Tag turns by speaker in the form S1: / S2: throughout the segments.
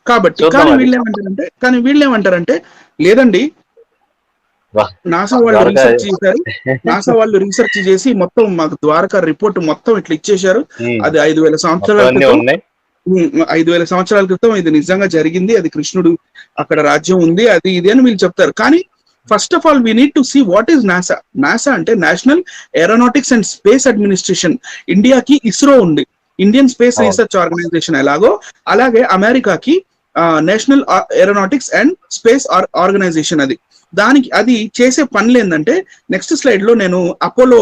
S1: కాబట్టి కానీ వీళ్ళు ఏమంటారంటే లేదండి, నాసా వాళ్ళు రీసెర్చ్ చేసి మొత్తం మాకు ద్వారకా రిపోర్ట్ మొత్తం ఇట్లా ఇచ్చేశారు. అది 5,000 సంవత్సరాల క్రితం 5,000 సంవత్సరాల క్రితం ఇది నిజంగా జరిగింది, అది కృష్ణుడు అక్కడ రాజ్యం ఉంది, అది ఇది అని వీళ్ళు చెప్తారు. కానీ first of all we need to see what is NASA. NASA అంటే National aeronautics and Space Administration. ఇండియాకి ఇస్రో ఉంది, ఇండియన్ స్పేస్ రీసెర్చ్ ఆర్గనైజేషన్ ఎలాగో అలాగే అమెరికాకి national aeronautics and space organization. అది చేసే పనులు ఏంటంటే, నెక్స్ట్ స్లైడ్ లో నేను అపోలో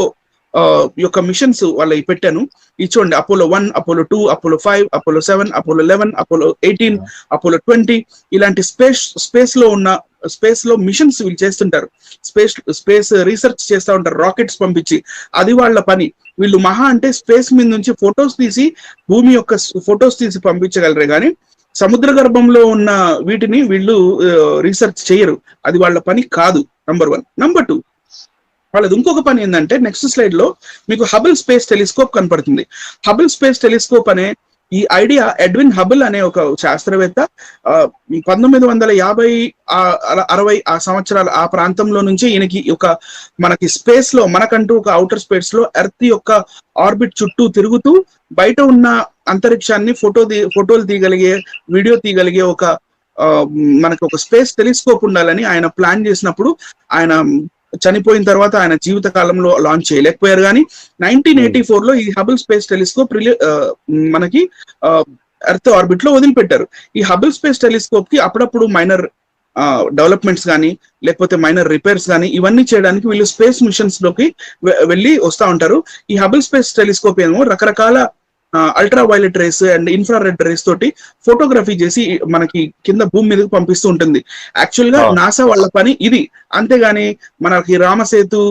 S1: యొక్క మిషన్స్ వాళ్ళకి పెట్టాను. చూడండి, Apollo 1, Apollo 2, Apollo 5, Apollo 7, Apollo 11, Apollo 18, Apollo 20 ఇలాంటి స్పేస్ లో మిషన్స్ వీళ్ళు చేస్తుంటారు. స్పేస్ రీసెర్చ్ చేస్తూ ఉంటారు, రాకెట్స్ పంపించి. అది వాళ్ళ పని. వీళ్ళు మహా అంటే స్పేస్ మీద నుంచి ఫొటోస్ తీసి, భూమి యొక్క ఫొటోస్ తీసి పంపించగలరే కానీ సముద్ర గర్భంలో ఉన్న వీటిని వీళ్ళు రీసెర్చ్ చేయరు. అది వాళ్ళ పని కాదు, నంబర్ 1. నంబర్ 2, వాళ్ళది ఇంకొక పని ఏంటంటే, నెక్స్ట్ స్లైడ్ లో మీకు హబుల్ స్పేస్ టెలిస్కోప్ కనపడుతుంది. హబుల్ స్పేస్ టెలిస్కోప్ అనే ఈ ఐడియా ఎడ్విన్ హబుల్ అనే ఒక శాస్త్రవేత్త 1950-60 ఆ సంవత్సరాల ఆ ప్రాంతంలో నుంచి ఈయనకి మనకి స్పేస్ లో, మనకంటూ ఒక అవుటర్ స్పేస్ లో ఎర్త్ యొక్క ఆర్బిట్ చుట్టూ తిరుగుతూ బయట ఉన్న అంతరిక్షాన్ని ఫోటోలు తీయగలిగే, వీడియో తీయగలిగే మనకి ఒక స్పేస్ టెలిస్కోప్ ఉండాలని ఆయన ప్లాన్ చేసినప్పుడు, ఆయన చనిపోయిన తర్వాత ఆయన జీవిత కాలంలో లాంచ్ చేయలేకపోయారు. కానీ 1984 లో ఈ హబుల్ స్పేస్ టెలిస్కోప్ మనకి ఎర్త్ ఆర్బిట్ లో వదిలిపెట్టారు. ఈ హబుల్ స్పేస్ టెలిస్కోప్ కి అప్పుడప్పుడు మైనర్ డెవలప్మెంట్స్ కానీ లేకపోతే మైనర్ రిపేర్స్ కానీ ఇవన్నీ చేయడానికి వీళ్ళు స్పేస్ మిషన్స్ లోకి వెళ్ళి వస్తూ ఉంటారు. ఈ హబుల్ స్పేస్ టెలిస్కోప్ ఏమో రకరకాల ultra violet rays and infrared race తోటి ఫోటోగ్రఫీ చేసి మనకి కింద భూమి మీదకి పంపిస్తూ ఉంటుంది. యాక్చువల్ గా నాసా వాళ్ళ పని ఇది. అంతేగాని మనకి రామసేతు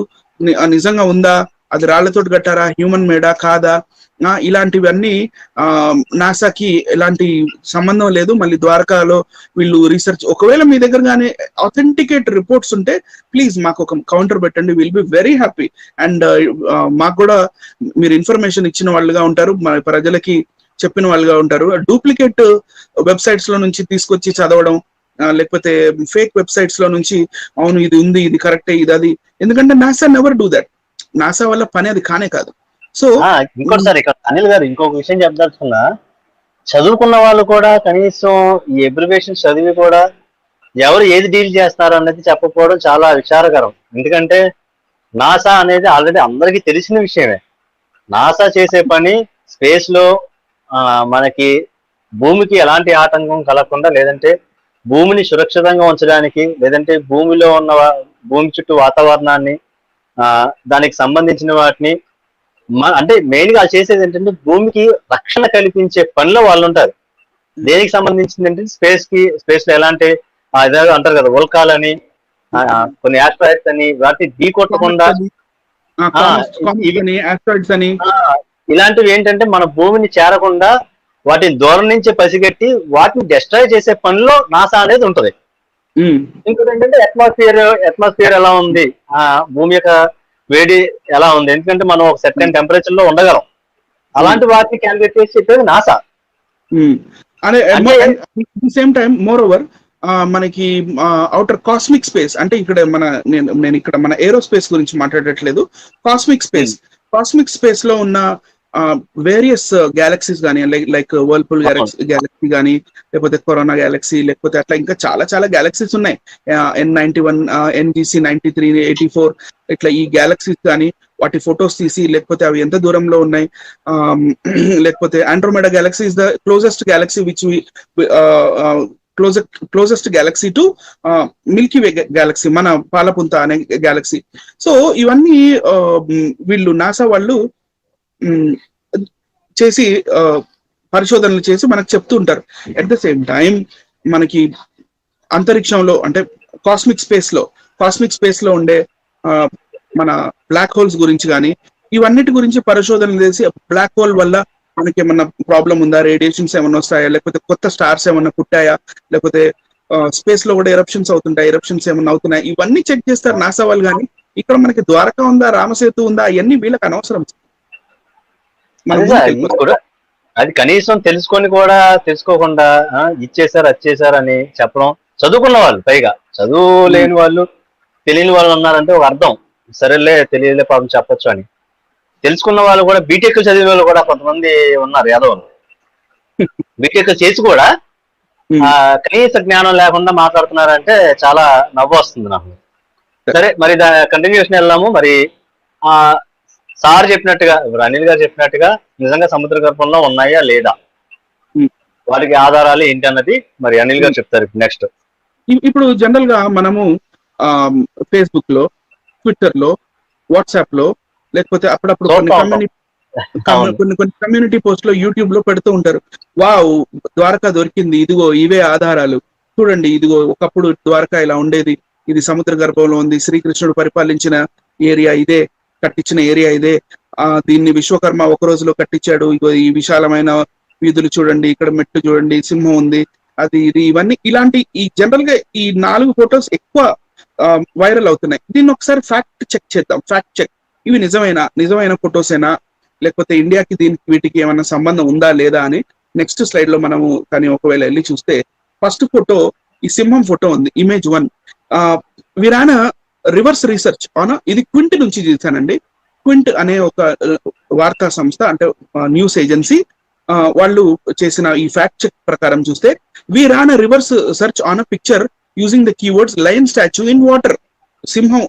S1: నిజంగా ఉందా, అది రాళ్లతోటి కట్టారా, హ్యూమన్ మేడా కాదా, ఇలాంటివన్నీ నాసాకి ఎలాంటి సంబంధం లేదు. మళ్ళీ ద్వారకాలో వీళ్ళు రీసెర్చ్, ఒకవేళ మీ దగ్గర కానీ అథెంటికేట్ రిపోర్ట్స్ ఉంటే ప్లీజ్ మాకు ఒక కౌంటర్ పెట్టండి, will be very happy. And మాకు కూడా మీరు ఇన్ఫర్మేషన్ ఇచ్చిన వాళ్ళుగా ఉంటారు, మన ప్రజలకి చెప్పిన వాళ్ళుగా ఉంటారు. డూప్లికేట్ వెబ్సైట్స్ లో నుంచి తీసుకొచ్చి చదవడం, లేకపోతే ఫేక్ వెబ్సైట్స్ లో నుంచి అవును ఇది ఉంది, ఇది కరెక్టే, ఇది అది. ఎందుకంటే NASA never do that. NASA వల్ల పని అది కానే కాదు. సో
S2: ఇంకోటి సార్, ఇక్కడ అనిల్ గారు ఇంకొక విషయం చెప్పదలుచుకున్నా, చదువుకున్న వాళ్ళు కూడా కనీసం ఈ అబ్రివేషన్ చదివి కూడా ఎవరు ఏది డీల్ చేస్తారు అనేది చెప్పకపోవడం చాలా విచారకరం. ఎందుకంటే నాసా అనేది ఆల్రెడీ అందరికీ తెలిసిన విషయమే. నాసా చేసే పని స్పేస్ లో మనకి భూమికి ఎలాంటి ఆటంకం కలగకుండా, లేదంటే భూమిని సురక్షితంగా ఉంచడానికి, లేదంటే భూమిలో ఉన్న భూమి చుట్టూ వాతావరణాన్ని, దానికి సంబంధించిన వాటిని అంటే మెయిన్ గా చేసేది ఏంటంటే భూమికి రక్షణ కల్పించే పనిలో వాళ్ళు ఉంటారు. దేనికి సంబంధించింది అంటే స్పేస్ లో ఎలాంటి ఇదేదో అంటారు కదా, ఉల్కాలని, కొన్ని ఆస్ట్రాయిడ్స్ అని, వాటిని ఢీకొట్టకుండా ఇలాంటివి ఏంటంటే మన భూమిని చేరకుండా వాటిని దూరం నుంచి పసిగట్టి వాటిని డిస్ట్రాయ్ చేసే పనిలో నాసా అనేది ఉంటది. ఇంకోటి ఏంటంటే అట్మాస్ఫియర్ ఎలా ఉంది, భూమి యొక్క వేడి ఎలా ఉంది, ఎందుకంటే మనం ఒక సర్టెన్ టెంపరేచర్ లో ఉండగలం. అలాంటి వాటిని క్యాలిక్యులేట్ చేసి చెప్పేది NASA.
S1: Same time more over మనకి అవుటర్ కాస్మిక్ స్పేస్ అంటే ఇక్కడ నేను ఇక్కడ మన ఏరోస్పేస్ గురించి మాట్లాడట్లేదు. కాస్మిక్ స్పేస్ లో ఉన్న వేరియస్ గ్యాలక్సీస్ కానీ, లైక్ వర్ల్పూల్ గ్యాలక్సీ కానీ, లేకపోతే కరోనా గ్యాలక్సీ, లేకపోతే అట్లా ఇంకా చాలా చాలా గ్యాలక్సీస్ ఉన్నాయి. N91, NGC 93, 84 ఇట్లా ఈ గ్యాలక్సీస్ కానీ వాటి ఫొటోస్ తీసి, లేకపోతే అవి ఎంత దూరంలో ఉన్నాయి, లేకపోతే Andromeda Galaxy is the closest Galaxy which closest Galaxy to Milky way Galaxy, మన పాలపుంత అనే గ్యాలక్సీ. సో ఇవన్నీ వీళ్ళు నాసా వాళ్ళు చేసి పరిశోధనలు చేసి మనకు చెప్తూ ఉంటారు. అట్ ద సేమ్ టైం మనకి అంతరిక్షంలో అంటే కాస్మిక్ స్పేస్ లో ఉండే మన బ్లాక్ హోల్స్ గురించి కానీ ఇవన్నిటి గురించి పరిశోధనలు చేసి, బ్లాక్ హోల్ వల్ల మనకి ఏమన్నా ప్రాబ్లం ఉందా, రేడియేషన్స్ ఏమన్నా వస్తాయా, లేకపోతే కొత్త స్టార్స్ ఏమన్నా పుట్టాయా, లేకపోతే స్పేస్ లో కూడా ఎరప్షన్స్ అవుతుంటాయి, ఎరప్షన్స్ ఏమన్నా అవుతున్నాయి, ఇవన్నీ చెక్ చేస్తారు నాసా వాళ్ళు. కానీ ఇక్కడ మనకి ద్వారకా ఉందా, రామసేతు ఉందా, అవన్నీ వీళ్ళకి అనవసరం.
S2: అది కనీసం తెలుసుకొని కూడా తెలుసుకోకుండా ఇచ్చేసారు అది చేశారు అని చెప్పడం. చదువుకున్న వాళ్ళు పైగా, చదువు లేని వాళ్ళు, తెలియని వాళ్ళు ఉన్నారంటే ఒక అర్థం, సరేలే తెలియలే పాపం చెప్పొచ్చు అని. తెలుసుకున్న వాళ్ళు కూడా, బీటెక్ చదివిన వాళ్ళు కూడా కొంతమంది ఉన్నారు యాదవులు. బీటెక్ చేసి కూడా కనీస జ్ఞానం లేకుండా మాట్లాడుతున్నారంటే చాలా నవ్వు వస్తుంది నాకు. సరే, మరి కంటిన్యూషన్ వెళ్దాము. మరి ఆ సార్ చెప్పినట్టుగా, ఇప్పుడు అనిల్ గారు చెప్పినట్టుగా నిజంగా సముద్ర గర్భంలో ఉన్నాయా లేదా, వాటికి ఆధారాలు ఏంటి అన్నది మరి అనిల్ గారు చెప్తారు నెక్స్ట్.
S1: ఇప్పుడు జనరల్ గా మనము ఫేస్బుక్ లో, ట్విట్టర్ లో, వాట్సాప్ లో, లేకపోతే అప్పుడప్పుడు కొన్ని కమ్యూనిటీ పోస్ట్ లో, యూట్యూబ్ లో పెడుతూ ఉంటారు. వావ్, ద్వారకా దొరికింది, ఇదిగో ఇవే ఆధారాలు, చూడండి ఇదిగో ఒకప్పుడు ద్వారకా ఇలా ఉండేది, ఇది సముద్ర గర్భంలో ఉంది, శ్రీకృష్ణుడు పరిపాలించిన ఏరియా ఇదే, కట్టించిన ఏరియా ఇదే, దీన్ని విశ్వకర్మ ఒక రోజులో కట్టించాడు, ఇగో ఈ విశాలమైన వీధులు చూడండి, ఇక్కడ మెట్టు చూడండి, సింహం ఉంది, అది ఇది, ఇవన్నీ ఇలాంటి ఈ జనరల్ గా ఈ 4 ఫొటోస్ ఎక్కువ వైరల్ అవుతున్నాయి. దీన్ని ఒకసారి ఫ్యాక్ట్ చెక్ చేద్దాం. ఫ్యాక్ట్ చెక్, ఇవి నిజమైన ఫొటోసేనా, లేకపోతే ఇండియాకి దీనికి వీటికి ఏమైనా సంబంధం ఉందా లేదా అని నెక్స్ట్ స్లైడ్ లో మనము కానీ ఒకవేళ వెళ్ళి చూస్తే, ఫస్ట్ ఫోటో ఈ సింహం ఫోటో ఉంది, ఇమేజ్ 1. వీరాన రివర్స్ రీసెర్చ్ ఆన్, ఇది క్వింట్ నుంచి చేశానండి. క్వింట్ అనే ఒక వార్తా సంస్థ, అంటే న్యూస్ ఏజెన్సీ, వాళ్ళు చేసిన ఈ ఫ్యాక్ట్ చెక్ ప్రకారం చూస్తే, we ran a reverse search on a picture using the keywords lion statue in water, సింహం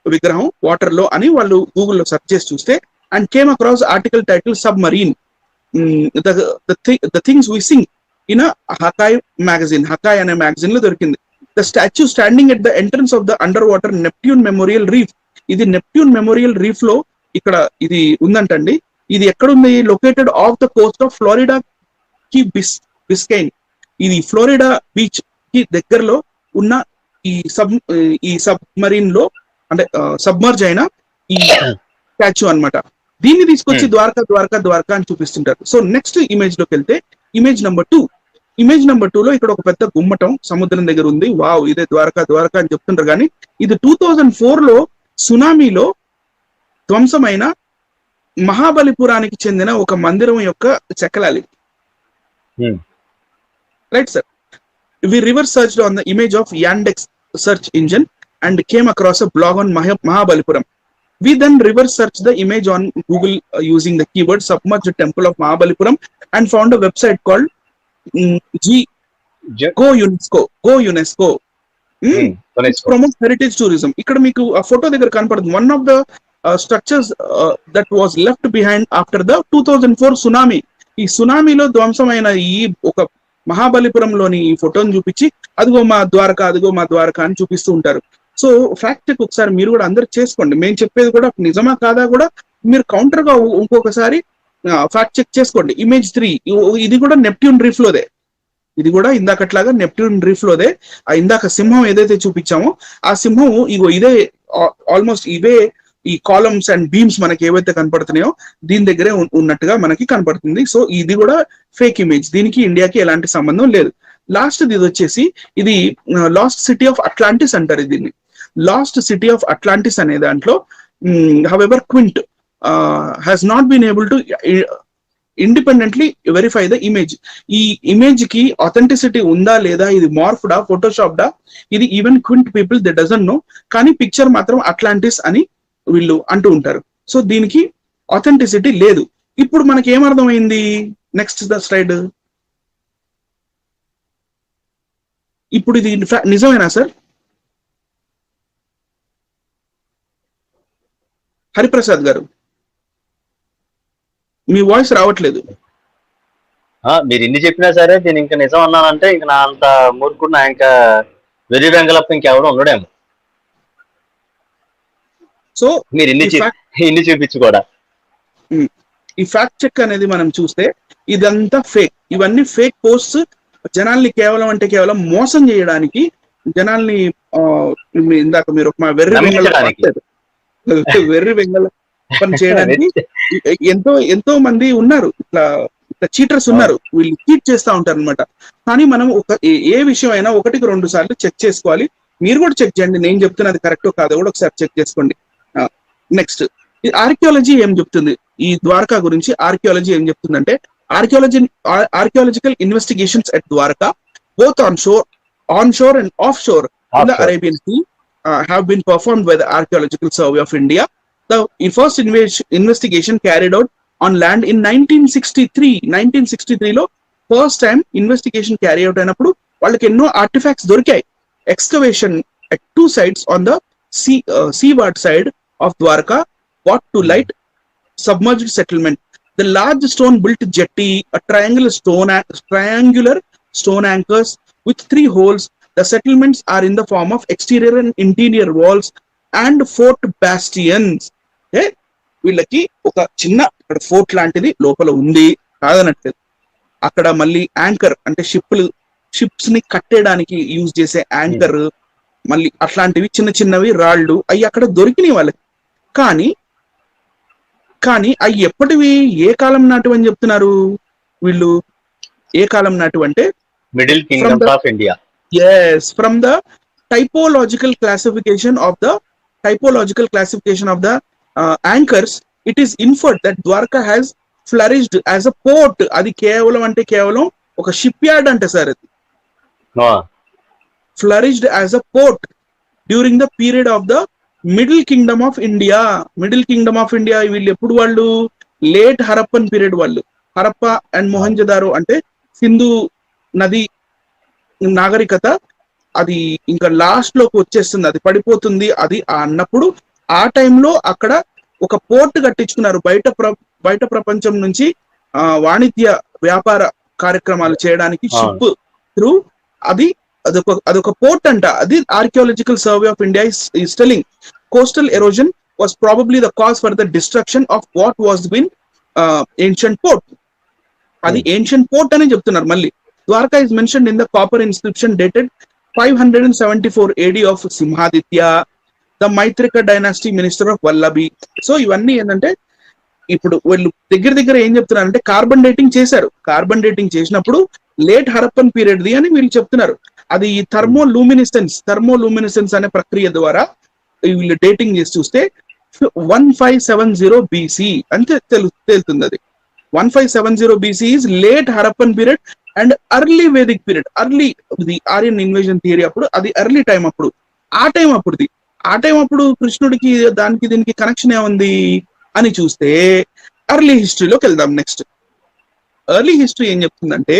S1: విగ్రహం వాటర్ లో అని వాళ్ళు గూగుల్లో సెర్చ్ చేసి చూస్తే, and came across article title submarine, the things we sing in Hakai magazine, Hakai అనే magazine లో దొరికింది. The statue standing at the entrance of the underwater Neptune memorial reef, ఇది నెప్ట్యూన్ మెమోరియల్ రీఫ్ లో ఇక్కడ ఇది ఉందంటండి. ఇది ఎక్కడుంది? Located off the coast of Florida కి బిస్కైన్, ఇది ఫ్లోరిడా బీచ్ కి దగ్గరలో ఉన్న ఈ సబ్మరీన్ లో, అంటే సబ్మర్జ్ అయిన ఈ స్టాచ్యూ అన్నమాట. దీన్ని తీసుకొచ్చి ద్వారకా అని చూపిస్తుంటారు. సో నెక్స్ట్ ఇమేజ్ లోకి వెళ్తే, ఇమేజ్ నెంబర్ 2. ఇమేజ్ నెంబర్ 2 లో ఇక్కడ ఒక పెద్ద గుమ్మటం సముద్రం దగ్గర ఉంది. వావ్, ఇదే ద్వారకా అని చెప్తుంటారు. కానీ ఇది 2004 లో సునామీలో ధ్వంసమైన మహాబలిపురానికి చెందిన ఒక మందిరం యొక్క చెక్కలాలి. Right sir. We reverse searched on the image of Yandex search engine and came across a blog on Mahabalipuram. We then reverse searched the image on Google using the keyword submerged temple of Mahabalipuram and found a website called Go UNESCO. Promotes heritage tourism. ఇక్కడ మీకు ఆ photo దగ్గర కనపడుతుంది. One of the structures that was left behind after the 2004 tsunami. ఈ సునామీలో ధ్వంసమైన ఈ ఒక మహాబలిపురంలోని ఈ ఫోటోని చూపించి, అదిగో మా ద్వారకా అని చూపిస్తూ ఉంటారు. సో ఫ్యాక్ట్ చెక్ ఒకసారి మీరు కూడా అందరు చేసుకోండి. మేము చెప్పేది కూడా నిజమా కాదా కూడా మీరు కౌంటర్ గా ఇంకొకసారి ఫ్యాక్ట్ చెక్ చేసుకోండి. ఇమేజ్ 3, ఇది కూడా నెప్ట్యూన్ రీఫ్ లోదే. ఇది కూడా ఇందాకట్లాగా నెప్ట్యూన్ రీఫ్ లోదే. ఇందాక సింహం ఏదైతే చూపించామో ఆ సింహం ఇగో ఇదే, ఆల్మోస్ట్ ఇవే ఈ కాలమ్స్ అండ్ బీమ్స్ మనకి ఏవైతే కనపడుతున్నాయో దీని దగ్గరే ఉన్నట్టుగా మనకి కనపడుతుంది. సో ఇది కూడా ఫేక్ ఇమేజ్, దీనికి ఇండియాకి ఎలాంటి సంబంధం లేదు. లాస్ట్ ఇది వచ్చేసి, ఇది లాస్ట్ సిటీ ఆఫ్ అట్లాంటిస్ అంటారు దీన్ని. లాస్ట్ సిటీ ఆఫ్ అట్లాంటిస్ అనే దాంట్లో however Quint has not been able to independently verify the image. ఈ ఇమేజ్ కి ఆథెంటిసిటీ ఉందా లేదా, ఇది మార్ఫ్డా, ఫోటోషాప్డా, ఇది even Quint people they doesn't know. కానీ పిక్చర్ మాత్రం అట్లాంటిస్ అని వీళ్ళు అంటూ ఉంటారు. సో దీనికి ఆథెంటిసిటీ లేదు. ఇప్పుడు మనకి ఏమర్థమైంది? Next the slide. ఇప్పుడు ఇది నిజమేనా సార్? హరిప్రసాద్ గారు, మీ వాయిస్ రావట్లేదు.
S2: మీరు ఇన్ని చెప్పినా సరే దీని ఇంకా నిజం అన్నానంటే ఇంకా నా అంత మూర్ఖుడు, నా ఇంకా వెర్రి వెంగళప్ప ఇంకెవడో ఉండడేమో. సో మీరు ఇన్ని చూపించు కూడా
S1: ఈ ఫ్యాక్ట్ చెక్ అనేది మనం చూస్తే ఇదంతా ఫేక్. ఇవన్నీ ఫేక్ పోస్ట్స్, జనాల్ని కేవలం మోసం చేయడానికి, జనాల్ని ఇందాక మీరు ఒక వెర్రి వెంగళ పని చేయడానికి ఎంతో మంది ఉన్నారు, ఇట్లా చీటర్స్ ఉన్నారు. వీళ్ళు చీట్ చేస్తా ఉంటారు అనమాట. కానీ మనం ఏ విషయం అయినా 1-2 సార్లు చెక్ చేసుకోవాలి. మీరు కూడా చెక్ చేయండి, నేను చెప్తున్నది కరెక్టో కాదో కూడా ఒకసారి చెక్ చేసుకోండి. నెక్స్ట్, ఆర్కియాలజీ ఏం చెప్తుంది ఈ ద్వారకా గురించి? ఆర్కియాలజీ ఏం చెప్తుందంటే, archaeological investigations at Dwarka, both onshore and offshore in the
S2: Offshore.
S1: Arabian Sea, have been performed by the Archaeological Survey of India. The first investigation carried out on land in 1963. 1963 లో first time investigation carry out అయినప్పుడు వాళ్ళకి ఎన్నో artefacts దొరికాయి. Excavation at two sites on the seaward side of Dwarka brought to light submerged settlement. The large stone built jetty, a triangular stone anchors with 3 holes. The settlements are in the form of exterior and interior walls and fort bastions. Okay? వీళ్ళకి ఒక చిన్న fort లాంటిది లోపల ఉంది కాదనట్లేదు. అక్కడ మళ్ళీ anchor అంటే షిప్స్ ని కట్టేయడానికి యూజ్ చేసే యాంకర్, మళ్ళీ అట్లాంటివి చిన్న చిన్నవి రాళ్ళు అవి అక్కడ దొరికినాయి వాళ్ళకి. కానీ అవి ఎప్పటివి, ఏ కాలం నాటివి అని చెప్తున్నారు వీళ్ళు? ఏ కాలం నాటివి అంటే
S2: middle Kingdom of India.
S1: yes, from the typological classification of the anchors, it is inferred that Dwarka has flourished as a port. అది కేవలం ఒక షిప్ యార్డ్ అంటే సార్, అది flourished as a port during the period of the middle kingdom of India. వీళ్ళు ఎప్పుడు వాళ్ళు? Late Harappan period వాళ్ళు. Harappa and Mohenjo-daro అంటే సింధు నది నాగరికత, అది ఇంకా లాస్ట్ లోకి వచ్చేస్తుంది, అది పడిపోతుంది అది అన్నప్పుడు ఆ టైంలో అక్కడ ఒక పోర్ట్ కట్టించుకున్నారు. బయట ప్రపంచం నుంచి వాణిజ్య వ్యాపార కార్యక్రమాలు చేయడానికి షిప్ త్రూ అదొక పోర్ట్ అంట. అది archaeological survey of India is telling coastal erosion was probably the cause for the destruction of what was been ancient port. అది ancient port అని చెప్తున్నారు. మళ్ళీ Dwarka is mentioned in the copper inscription dated 574 AD of Simhaditya, the Maitrika dynasty minister of Vallabi. So ఇవన్నీ ఏంటంటే ఇప్పుడు వీళ్ళు దగ్గర ఏం చెప్తున్నారంటే కార్బన్ డేటింగ్ చేశారు. కార్బన్ డేటింగ్ చేసినప్పుడు లేట్ హరప్పన్ పీరియడ్ ది అని వీళ్ళు చెప్తున్నారు. అది థర్మోలూమినిసెన్స్ అనే ప్రక్రియ ద్వారా వీళ్ళు డేటింగ్ చేసి చూస్తే 1570 BC అంటే తేలుతుంది. అది 1570 BC is late Harappan period and early Vedic period. early the Aryan invasion theory అప్పుడు అది ఎర్లీ టైం అప్పుడు. ఆ టైం అప్పుడు కృష్ణుడికి దానికి దీనికి కనెక్షన్ ఏముంది అని చూస్తే ఎర్లీ హిస్టరీలోకి వెళ్దాం. నెక్స్ట్ ఎర్లీ హిస్టరీ ఏం చెప్తుందంటే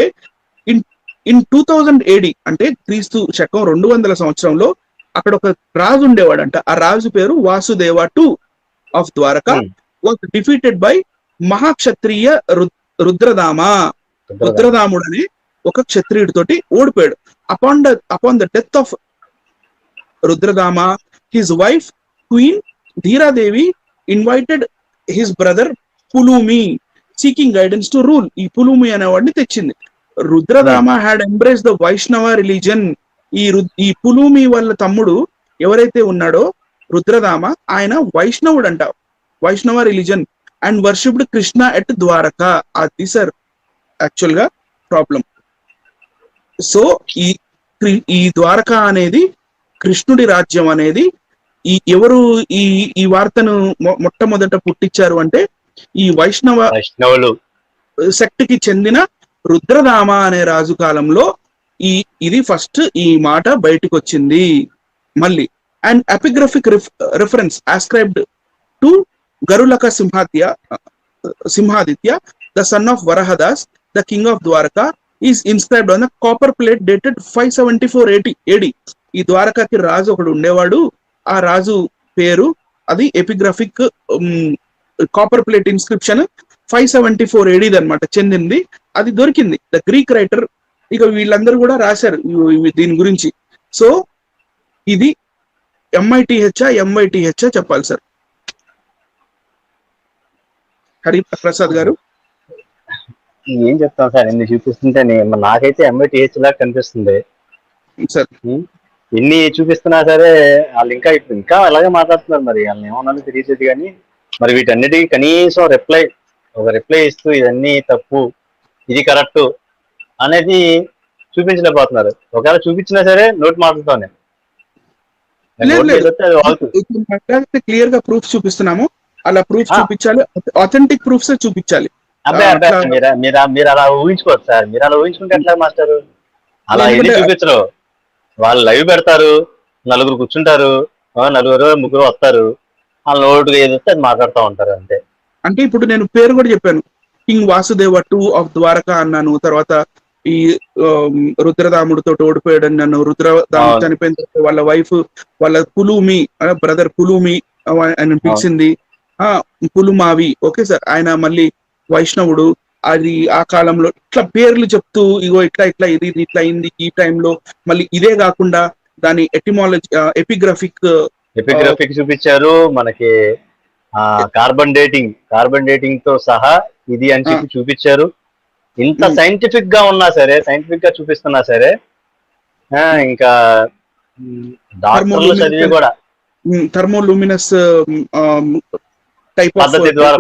S1: ఇన్ 2000 AD అంటే క్రీస్తు శకం 200 సంవత్సరంలో అక్కడ ఒక రాజు ఉండేవాడంట. ఆ రాజు పేరు Vasudeva II of Dwarka. Was defeated by Mahakshatriya రుద్రదాముడు అనే ఒక క్షత్రియుడితోటి ఓడిపోయాడు. Upon the death of Rudradama, his wife queen Dhiradevi invited his brother Pulumi seeking guidance to rule. ఈ పులూమి అనేవాడిని తెచ్చింది. Rudradama had embrace the Vaishnava religion. ఈ పులూమి వాళ్ళ తమ్ముడు ఎవరైతే ఉన్నాడో రుద్రదామ, ఆయన వైష్ణవుడు అంట, Vaishnava religion, and worshipped Krishna at Dwarka. అది సార్ యాక్చువల్ గా ప్రాబ్లం. సో ఈ ద్వారకా అనేది కృష్ణుడి రాజ్యం అనేది ఎవరు ఈ వార్తను మొట్టమొదట పుట్టించారు అంటే ఈ వైష్ణవులు సెక్ట్ కి చెందిన రుద్రదామ అనే రాజు కాలంలో ఇది ఫస్ట్ ఈ మాట బయటకు వచ్చింది. మళ్ళీ and epigraphic reference ascribed to Garulaka Simhaditya the son of Varahadas, the king of Dwarka, is inscribed on a copper plate dated 574 AD. ఈ ద్వారకాకి రాజు ఒకడు ఉండేవాడు. ఆ రాజు పేరు అది ఎపిగ్రఫిక్ కాపర్ ప్లేట్ ఇన్స్క్రిప్షన్ 574 AD అనమాట చెందింది. అది దొరికింది. ద గ్రీక్ రైటర్ ఇక వీళ్ళందరూ కూడా రాశారు దీని గురించి. సో ఇది MITH చెప్పాలి సార్. హరి ప్రసాద్ గారు
S2: ఏం చెప్తాం సార్, ఎన్ని చూపిస్తుంటే నాకైతే MITH లా కనిపిస్తుంది
S1: సార్.
S2: ఎన్ని చూపిస్తున్నా సరే వాళ్ళు ఇంకా అలాగే మాట్లాడుతున్నారు. మరి వాళ్ళని ఏమన్నా తెలియదు కానీ మరి వీటన్నిటికీ కనీసం రిప్లై ఇస్తూ ఇదన్నీ తప్పు, ఇది కరెక్ట్ అనేది చూపించలేకపోతున్నారు. ఒకవేళ చూపించినా సరే నోటి మాటలతోనే
S1: క్లియర్ గా ప్రూఫ్ చూపిస్తున్నాము. అలా ప్రూఫ్ చూపించాలి, ఆథెంటిక్ ప్రూఫ్స్ చూపించాలి.
S2: అబ్బాయి
S1: అట్లా
S2: అబ్బాయి మీరు అలా ఊహించుకోవచ్చు సార్. మీరు అలా ఊహించుకుంటే ఎట్లా మాస్టర్? అలా ఏది
S1: ఎందుకంటే
S2: చూపించరు. వాళ్ళు లైవ్ పెడతారు, నలుగురు కూర్చుంటారు, నలుగురు ముగ్గురు వస్తారు, వాళ్ళ నోటుగా ఏది వస్తే అది మాట్లాడుతూ ఉంటారు అంతే.
S1: అంటే ఇప్పుడు నేను పేరు కూడా చెప్పాను, కింగ్ వాసుదేవ 2 ఆఫ్ ద్వారకా అన్నాను, తర్వాత ఈ రుద్రదాముడితో ఓడిపోయాడు అన్నాను, రుద్రదాముడు
S2: అవును.
S1: చనిపోయిన తర్వాత వాళ్ళ వైఫ్ వాళ్ళ పులుమి బ్రదర్ పులుమి ఆయన పిలిచింది, ఆ పులుమావి, ఓకే సార్, ఆయన మళ్ళీ వైష్ణవుడు, అది ఆ కాలంలో ఇట్లా పేర్లు చెప్తూ ఇగో ఇట్లా ఇట్లా ఇది ఇట్లా అయింది ఈ టైంలో. మళ్ళీ ఇదే కాకుండా దాని ఎటిమాలజీ ఎపిగ్రఫిక్
S2: ఎపిగ్రఫిక్ చూపించారు మనకి. కార్బన్ డేటింగ్ తో సహా ఇది అని చెప్పి చూపించారు. ఇంత సైంటిఫిక్ గా ఉన్నా సరే, సైంటిఫిక్ గా చూపిస్తున్నా సరే, ఇంకా డాక్టర్లు చదివి కూడా
S1: థర్మోలూమినస్ టైప్ ఆఫ్
S2: పద్ధతి ద్వారా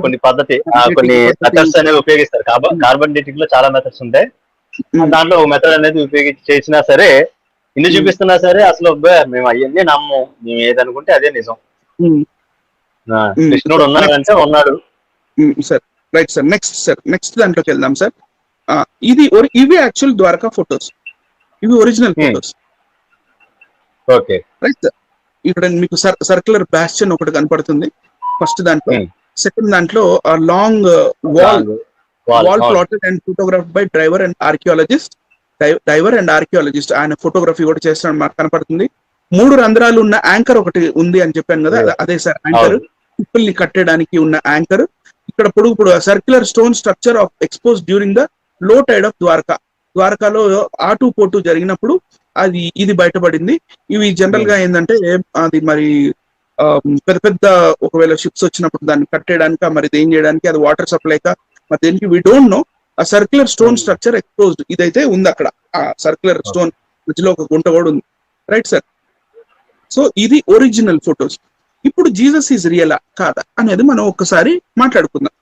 S2: కొన్ని మెథడ్స్ అనేవి ఉపయోగిస్తారు. కార్బన్ డేటింగ్ లో చాలా మెథడ్స్ ఉంటాయి. దాంట్లో ఒక మెథడ్ అనేది ఉపయోగించి చేసినా సరే, ఇన్ని చూపిస్తున్నా సరే అసలు మేము అవన్నీ నమ్మము. మేము ఏదనుకుంటే అదే నిజం. కృష్ణుడు ఉన్నాడంటే ఉన్నాడు.
S1: Sir right sir. నెక్స్ట్ దాంట్లోకి వెళ్దాం సార్. ఇవి యాక్చువల్ ద్వారకా ఫొటోస్, ఇవి original photos.
S2: Okay
S1: right sir. ఇక్కడ మీకు సర్క్యులర్ బ్యాస్షన్ ఒకటి కనపడుతుంది ఫస్ట్ దాంట్లో. సెకండ్ దాంట్లో long wall plotted and photograph by driver and archaeologist. ఆయన ఫోటోగ్రఫీ కూడా చేస్తాడు, మాకు కనపడుతుంది. 3 రంధ్రాలు ఉన్న యాంకర్ ఒకటి ఉంది అని చెప్పాను కదా, అదే సార్ యాంకర్. పిప్పుల్ని కట్టడానికి ఉన్న యాంకర్. ఇక్కడ పొడుగు circular stone structure of expose during the low Tide of ద్వారకాలో ఆటుపోటు జరిగినప్పుడు ఇది బయటపడింది. ఇవి జనరల్ గా ఏంటంటే అది మరి పెద్ద పెద్ద ఒకవేళ షిప్స్ వచ్చినప్పుడు దాన్ని కట్టేయడానికి, మరి ఏం చేయడానికి, అది వాటర్ సప్లై కా మరి దేనికి వి డోంట్ నో. ఆ సర్క్యులర్ స్టోన్ స్ట్రక్చర్ ఎక్స్పోజ్డ్ ఇదైతే ఉంది అక్కడ. ఆ సర్క్యులర్ స్టోన్ మధ్యలో ఒక గుంట కూడా ఉంది. Right sir. సో ఇది ఒరిజినల్ ఫొటోస్. ఇప్పుడు జీసస్ ఈజ్ రియలా కాదా అనేది మనం ఒక్కసారి మాట్లాడుకుందాం.